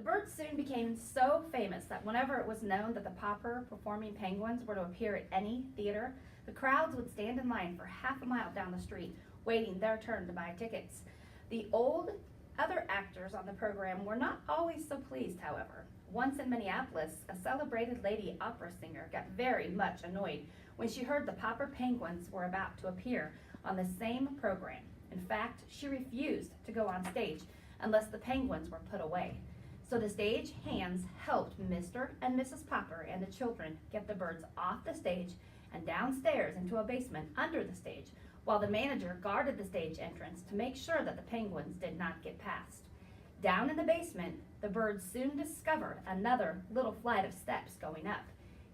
The birds soon became so famous that whenever it was known that the Popper performing penguins were to appear at any theater, the crowds would stand in line for half a mile down the street, waiting their turn to buy tickets. The other actors on the program were not always so pleased, however. Once in Minneapolis, a celebrated lady opera singer got very much annoyed when she heard the Popper penguins were about to appear on the same program. In fact, she refused to go on stage unless the penguins were put away. So the stage hands helped Mr. and Mrs. Popper and the children get the birds off the stage and downstairs into a basement under the stage, while the manager guarded the stage entrance to make sure that the penguins did not get past. Down in the basement, the birds soon discovered another little flight of steps going up,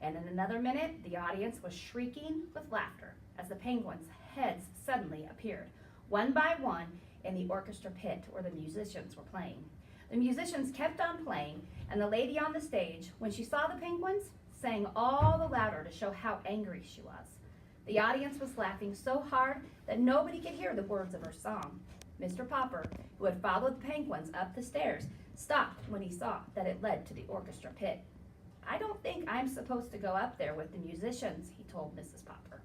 and in another minute, the audience was shrieking with laughter as the penguins' heads suddenly appeared, one by one, in the orchestra pit where the musicians were playing. The musicians kept on playing, and the lady on the stage, when she saw the penguins, sang all the louder to show how angry she was. The audience was laughing so hard that nobody could hear the words of her song. Mr. Popper, who had followed the penguins up the stairs, stopped when he saw that it led to the orchestra pit. "I don't think I'm supposed to go up there with the musicians," he told Mrs. Popper.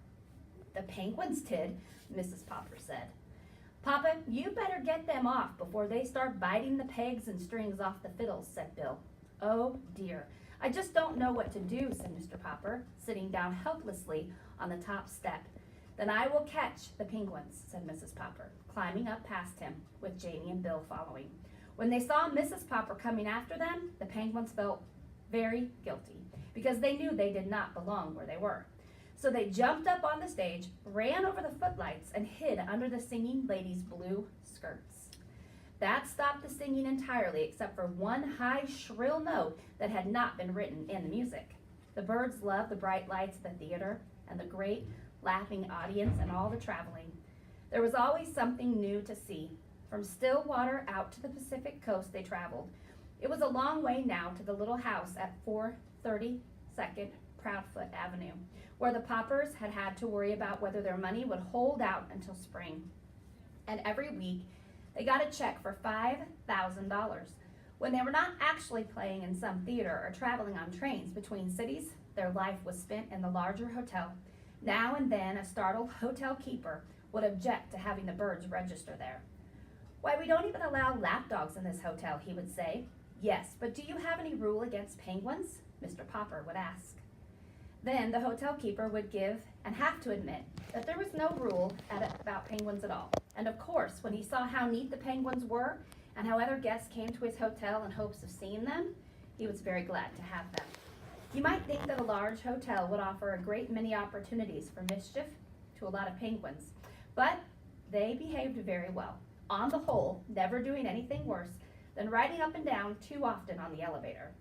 "The penguins did," Mrs. Popper said. "Papa, you better get them off before they start biting the pegs and strings off the fiddles," said Bill. "Oh dear, I just don't know what to do," said Mr. Popper, sitting down helplessly on the top step. "Then I will catch the penguins," said Mrs. Popper, climbing up past him, with Janie and Bill following. When they saw Mrs. Popper coming after them, the penguins felt very guilty, because they knew they did not belong where they were. So they jumped up on the stage, ran over the footlights, and hid under the singing lady's blue skirts. That stopped the singing entirely, except for one high, shrill note that had not been written in the music. The birds loved the bright lights of the theater and the great, laughing audience and all the traveling. There was always something new to see. From Stillwater out to the Pacific coast they traveled. It was a long way now to the little house at 432nd Proudfoot Avenue, where the Poppers had had to worry about whether their money would hold out until spring. And every week, they got a check for $5,000. When they were not actually playing in some theater or traveling on trains between cities, their life was spent in the larger hotel. Now and then, a startled hotel keeper would object to having the birds register there. "Why, we don't even allow lapdogs in this hotel," he would say. "Yes, but do you have any rule against penguins?" Mr. Popper would ask. Then the hotel keeper would give and have to admit that there was no rule about penguins at all. And of course, when he saw how neat the penguins were and how other guests came to his hotel in hopes of seeing them, he was very glad to have them. You might think that a large hotel would offer a great many opportunities for mischief to a lot of penguins, but they behaved very well. On the whole, never doing anything worse than riding up and down too often on the elevator,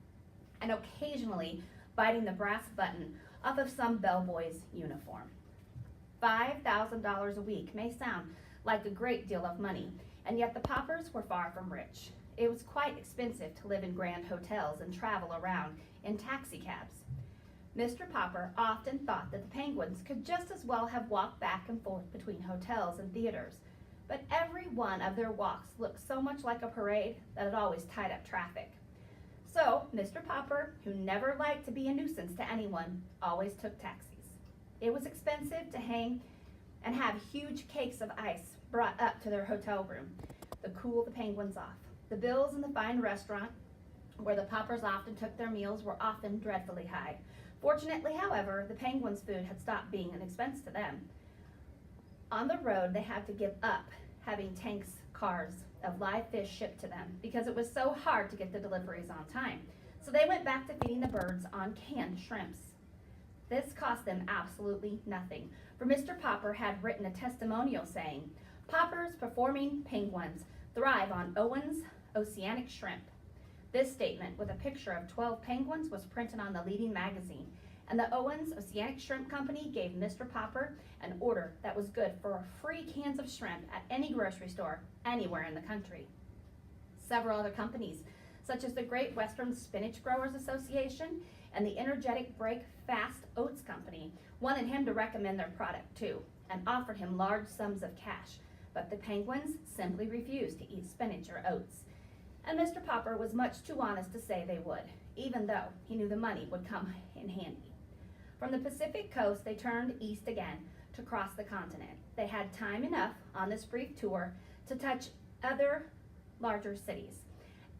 and occasionally biting the brass button off of some bellboy's uniform. $5,000 a week may sound like a great deal of money, and yet the Poppers were far from rich. It was quite expensive to live in grand hotels and travel around in taxicabs. Mr. Popper often thought that the penguins could just as well have walked back and forth between hotels and theaters, but every one of their walks looked so much like a parade that it always tied up traffic. So Mr. Popper, who never liked to be a nuisance to anyone, always took taxis. It was expensive to hang and have huge cakes of ice brought up to their hotel room to cool the penguins off. The bills in the fine restaurant where the Poppers often took their meals were often dreadfully high. Fortunately, however, the penguins' food had stopped being an expense to them. On the road, they had to give up having cars of live fish shipped to them because it was so hard to get the deliveries on time. So they went back to feeding the birds on canned shrimps. This cost them absolutely nothing, for Mr. Popper had written a testimonial saying, "Poppers performing penguins thrive on Owen's Oceanic Shrimp." This statement, with a picture of 12 penguins, was printed on the leading magazine, and the Owen's Oceanic Shrimp Company gave Mr. Popper an order that was good for free cans of shrimp at any grocery store anywhere in the country. Several other companies, such as the Great Western Spinach Growers Association and the Energetic Break Fast Oats Company, wanted him to recommend their product too, and offered him large sums of cash, but the penguins simply refused to eat spinach or oats. And Mr. Popper was much too honest to say they would, even though he knew the money would come in handy. From the Pacific coast, they turned east again to cross the continent. They had time enough on this brief tour to touch other larger cities.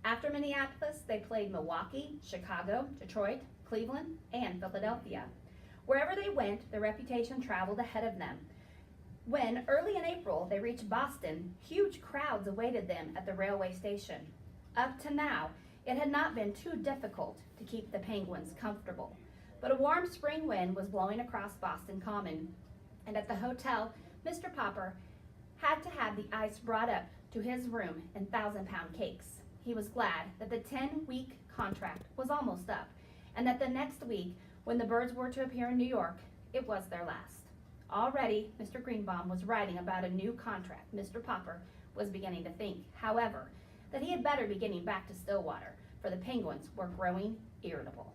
After Minneapolis, they played Milwaukee, Chicago, Detroit, Cleveland, and Philadelphia. Wherever they went, their reputation traveled ahead of them. When, early in April, they reached Boston, huge crowds awaited them at the railway station. Up to now, it had not been too difficult to keep the Penguins comfortable. But a warm spring wind was blowing across Boston Common, and at the hotel, Mr. Popper had to have the ice brought up to his room in 1,000-pound cakes. He was glad that the 10-week contract was almost up, and that the next week, when the Birds were to appear in New York, it was their last. Already, Mr. Greenbaum was writing about a new contract. Mr. Popper was beginning to think, however, that he had better be getting back to Stillwater, for the Penguins were growing irritable.